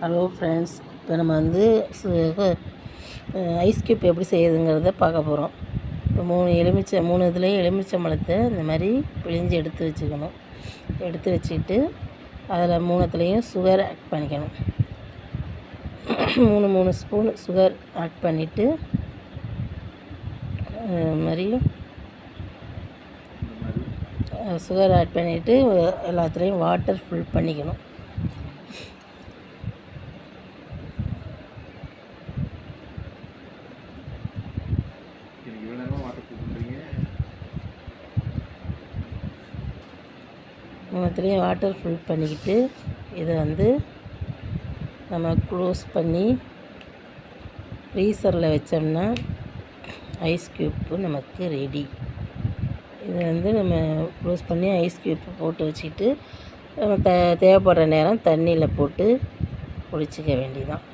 Hello friends, இப்போ நம்ம வந்து ஐஸ் க்யூப் எப்படி செய்யுதுங்கிறத பார்க்க போகிறோம். இப்போ 3 இதுலேயும் எலுமிச்சம்பழத்தை இந்த மாதிரி பிழிஞ்சு எடுத்து வச்சுக்கணும். எடுத்து வச்சுக்கிட்டு அதில் 3த்துலேயும் சுகர் ஆட் பண்ணிக்கணும். 3 ஸ்பூன் சுகர் ஆட் பண்ணிவிட்டு மாதிரி சுகர் ஆட் பண்ணிவிட்டு எல்லாத்துலேயும் வாட்டர் ஃபில் பண்ணிக்கணும். மூணுத்துலேயும் வாட்டர் ஃபில் பண்ணிக்கிட்டு இதை வந்து நம்ம க்ளோஸ் பண்ணி ஃப்ரீசரில் வச்சோம்னா ஐஸ் க்யூப்பு நமக்கு ரெடி. இதை வந்து நம்ம க்ளோஸ் பண்ணி ஐஸ் க்யூப்பு போட்டு வச்சுக்கிட்டு நம்ம தேவைப்படுற நேரம் தண்ணியில் போட்டு குடிச்சிக்க வேண்டியதான்.